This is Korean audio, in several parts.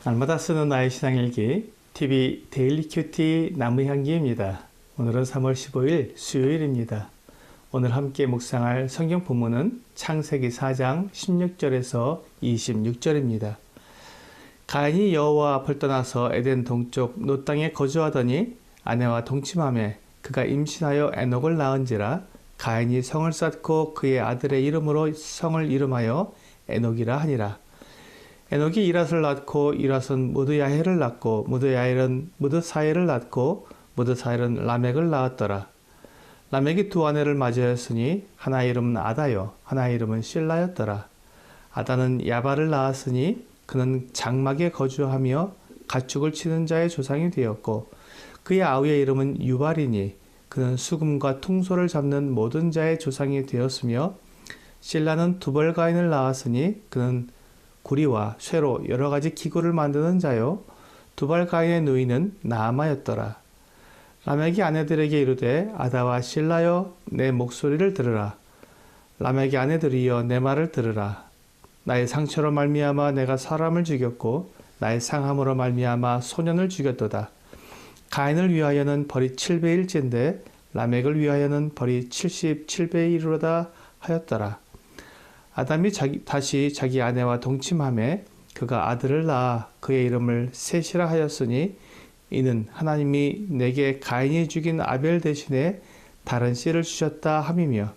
날마다 쓰는 나의 신앙일기 TV 데일리 큐티 나무향기입니다. 오늘은 3월 15일 수요일입니다. 오늘 함께 묵상할 성경 본문은 창세기 4장 16절에서 26절입니다. 가인이 여호와 앞을 떠나서 에덴 동쪽 노 땅에 거주하더니 아내와 동침하매 그가 임신하여 에녹을 낳은지라. 가인이 성을 쌓고 그의 아들의 이름으로 성을 이름하여 에녹이라 하니라. 에녹이 이랏을 낳고 이랏은 무드야헬을 낳고 무드야헬은 무드사엘을 낳고 무드사엘은 라멕을 낳았더라. 라멕이 두 아내를 맞이하였으니 하나의 이름은 아다요 하나의 이름은 실라였더라. 아다는 야발을 낳았으니 그는 장막에 거주하며 가축을 치는 자의 조상이 되었고 그의 아우의 이름은 유발이니 그는 수금과 퉁소를 잡는 모든 자의 조상이 되었으며 실라는 두벌가인을 낳았으니 그는 구리와 쇠로 여러 가지 기구를 만드는 자요 두발가인의 누이는 나아마였더라. 라멕이 아내들에게 이르되 아다와 실라여 내 목소리를 들으라. 라멕의 아내들이여 내 말을 들으라. 나의 상처로 말미암아 내가 사람을 죽였고 나의 상함으로 말미암아 소년을 죽였도다. 가인을 위하여는 벌이 7배일진데 라멕을 위하여는 벌이 77배이로다 하였더라. 아담이 다시 자기 아내와 동침하매 그가 아들을 낳아 그의 이름을 셋이라 하였으니 이는 하나님이 내게 가인이 죽인 아벨 대신에 다른 씨를 주셨다 함이며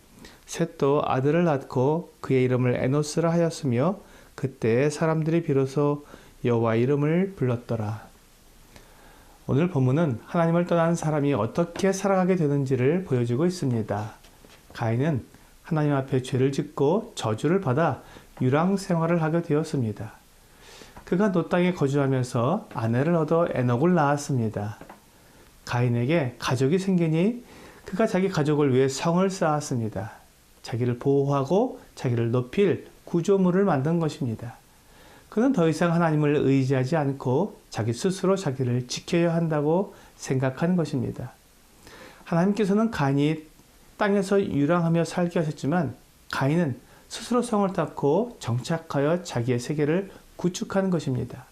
셋도 아들을 낳고 그의 이름을 에노스라 하였으며 그때 사람들이 비로소 여호와 이름을 불렀더라. 오늘 본문은 하나님을 떠난 사람이 어떻게 살아가게 되는지를 보여주고 있습니다. 가인은 하나님 앞에 죄를 짓고 저주를 받아 유랑 생활을 하게 되었습니다. 그가 노 땅에 거주하면서 아내를 얻어 에녹을 낳았습니다. 가인에게 가족이 생기니 그가 자기 가족을 위해 성을 쌓았습니다. 자기를 보호하고 자기를 높일 구조물을 만든 것입니다. 그는 더 이상 하나님을 의지하지 않고 자기 스스로 자기를 지켜야 한다고 생각하는 것입니다. 하나님께서는 가인이 땅에서 유랑하며 살게 하셨지만 가인은 스스로 성을 쌓고 정착하여 자기의 세계를 구축하는 것입니다.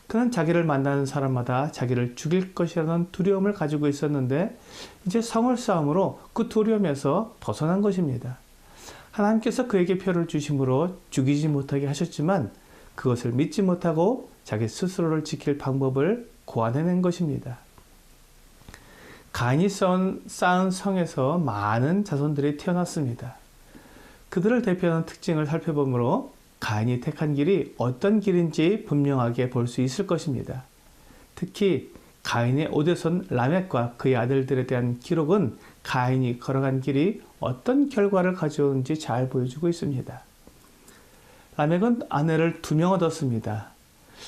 그는 자기를 만나는 사람마다 자기를 죽일 것이라는 두려움을 가지고 있었는데 이제 성을 쌓음으로 그 두려움에서 벗어난 것입니다. 하나님께서 그에게 표를 주심으로 죽이지 못하게 하셨지만 그것을 믿지 못하고 자기 스스로를 지킬 방법을 고안해낸 것입니다. 가인이 쌓은 성에서 많은 자손들이 태어났습니다. 그들을 대표하는 특징을 살펴보므로 가인이 택한 길이 어떤 길인지 분명하게 볼 수 있을 것입니다. 특히 가인의 오대손 라멕과 그의 아들들에 대한 기록은 가인이 걸어간 길이 어떤 결과를 가져오는지 잘 보여주고 있습니다. 라멕은 아내를 2명 얻었습니다.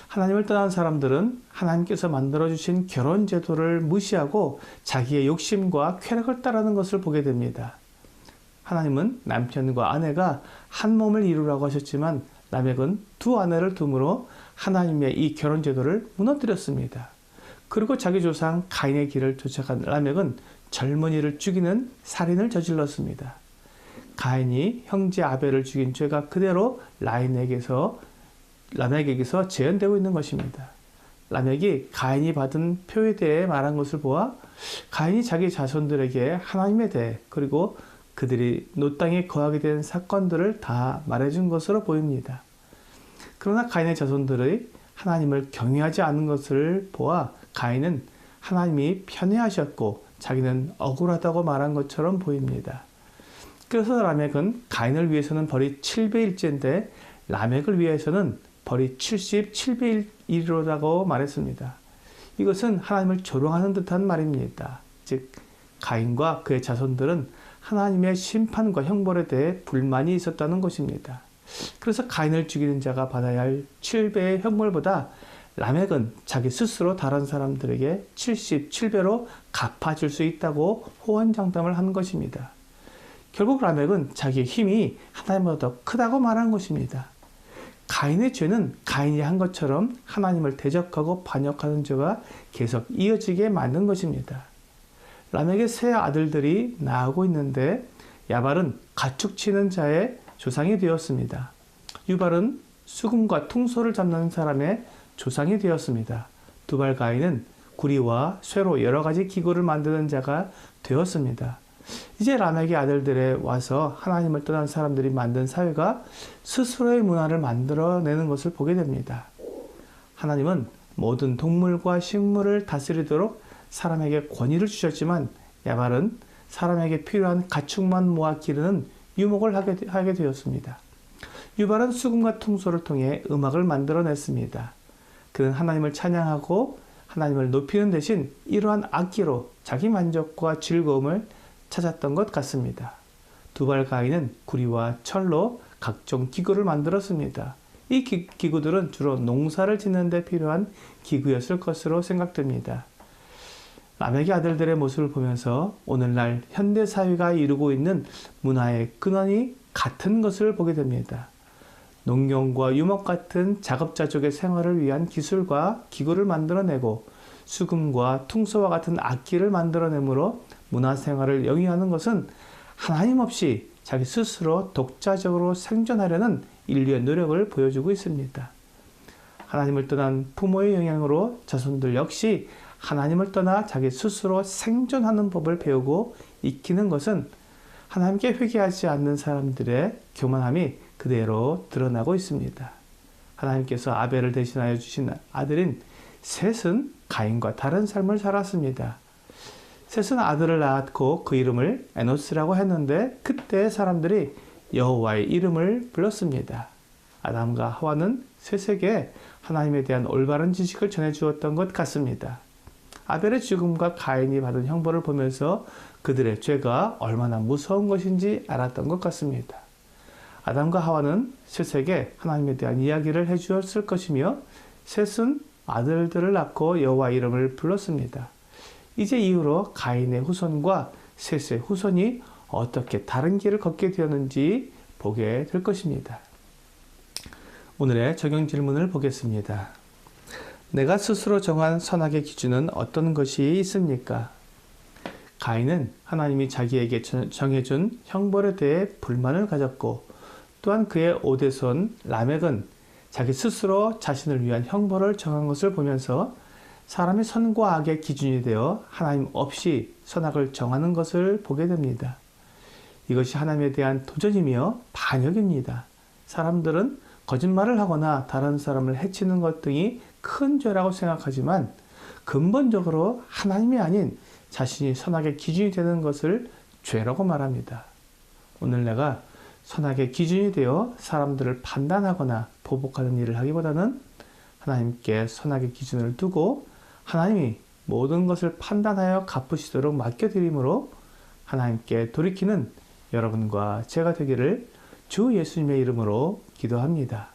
하나님을 떠난 사람들은 하나님께서 만들어주신 결혼 제도를 무시하고 자기의 욕심과 쾌락을 따르는 것을 보게 됩니다. 하나님은 남편과 아내가 한 몸을 이루라고 하셨지만 라멕은 2 아내를 둠으로 하나님의 이 결혼 제도를 무너뜨렸습니다. 그리고 자기 조상 가인의 길을 쫓아간 라멕은 젊은이를 죽이는 살인을 저질렀습니다. 가인이 형제 아벨을 죽인 죄가 그대로 라멕에게서 재현되고 있는 것입니다. 라멕이 가인이 받은 표에 대해 말한 것을 보아 가인이 자기 자손들에게 하나님에 대해 그리고 그들이 노 땅에 거하게 된 사건들을 다 말해준 것으로 보입니다. 그러나 가인의 자손들의 하나님을 경외하지 않은 것을 보아 가인은 하나님이 편애하셨고 자기는 억울하다고 말한 것처럼 보입니다. 그래서 라멕은 가인을 위해서는 벌이 7배일째인데 라멕을 위해서는 벌이 77배이로라고 말했습니다. 이것은 하나님을 조롱하는 듯한 말입니다. 즉 가인과 그의 자손들은 하나님의 심판과 형벌에 대해 불만이 있었다는 것입니다. 그래서 가인을 죽이는 자가 받아야 할 7배의 형벌보다 라멕은 자기 스스로 다른 사람들에게 77배로 갚아줄 수 있다고 호언장담을 한 것입니다. 결국 라멕은 자기의 힘이 하나님보다 더 크다고 말한 것입니다. 가인의 죄는 가인이 한 것처럼 하나님을 대적하고 반역하는 죄가 계속 이어지게 만든 것입니다. 라멕의 3 아들들이 나오고 있는데 야발은 가축 치는 자의 조상이 되었습니다. 유발은 수금과 퉁소를 잡는 사람의 조상이 되었습니다. 두발 가인은 구리와 쇠로 여러 가지 기구를 만드는 자가 되었습니다. 이제 라멕의 아들들에 와서 하나님을 떠난 사람들이 만든 사회가 스스로의 문화를 만들어내는 것을 보게 됩니다. 하나님은 모든 동물과 식물을 다스리도록 사람에게 권위를 주셨지만 야발은 사람에게 필요한 가축만 모아 기르는 유목을 하게 되었습니다. 유발은 수금과 퉁소를 통해 음악을 만들어냈습니다. 그는 하나님을 찬양하고 하나님을 높이는 대신 이러한 악기로 자기 만족과 즐거움을 찾았던 것 같습니다. 두발 가인은 구리와 철로 각종 기구를 만들었습니다. 이 기구들은 주로 농사를 짓는 데 필요한 기구였을 것으로 생각됩니다. 라멕의 아들들의 모습을 보면서 오늘날 현대 사회가 이루고 있는 문화의 근원이 같은 것을 보게 됩니다. 농경과 유목 같은 작업자족의 생활을 위한 기술과 기구를 만들어내고 수금과 퉁소와 같은 악기를 만들어내므로 문화생활을 영위하는 것은 하나님 없이 자기 스스로 독자적으로 생존하려는 인류의 노력을 보여주고 있습니다. 하나님을 떠난 부모의 영향으로 자손들 역시 하나님을 떠나 자기 스스로 생존하는 법을 배우고 익히는 것은 하나님께 회개하지 않는 사람들의 교만함이 그대로 드러나고 있습니다. 하나님께서 아벨을 대신하여 주신 아들인 셋은 가인과 다른 삶을 살았습니다. 셋은 아들을 낳았고 그 이름을 에노스라고 했는데 그때 사람들이 여호와의 이름을 불렀습니다. 아담과 하와는 셋에게 하나님에 대한 올바른 지식을 전해주었던 것 같습니다. 아벨의 죽음과 가인이 받은 형벌을 보면서 그들의 죄가 얼마나 무서운 것인지 알았던 것 같습니다. 아담과 하와는 셋에게 하나님에 대한 이야기를 해주었을 것이며 셋은 아들들을 낳고 여호와 이름을 불렀습니다. 이제 이후로 가인의 후손과 셋의 후손이 어떻게 다른 길을 걷게 되었는지 보게 될 것입니다. 오늘의 적용 질문을 보겠습니다. 내가 스스로 정한 선악의 기준은 어떤 것이 있습니까? 가인은 하나님이 자기에게 정해준 형벌에 대해 불만을 가졌고 또한 그의 오대손 라멕은 자기 스스로 자신을 위한 형벌을 정한 것을 보면서 사람이 선과 악의 기준이 되어 하나님 없이 선악을 정하는 것을 보게 됩니다. 이것이 하나님에 대한 도전이며 반역입니다. 사람들은 거짓말을 하거나 다른 사람을 해치는 것 등이 큰 죄라고 생각하지만 근본적으로 하나님이 아닌 자신이 선악의 기준이 되는 것을 죄라고 말합니다. 오늘 내가 선악의 기준이 되어 사람들을 판단하거나 보복하는 일을 하기보다는 하나님께 선악의 기준을 두고 하나님이 모든 것을 판단하여 갚으시도록 맡겨드림으로 하나님께 돌이키는 여러분과 제가 되기를 주 예수님의 이름으로 기도합니다.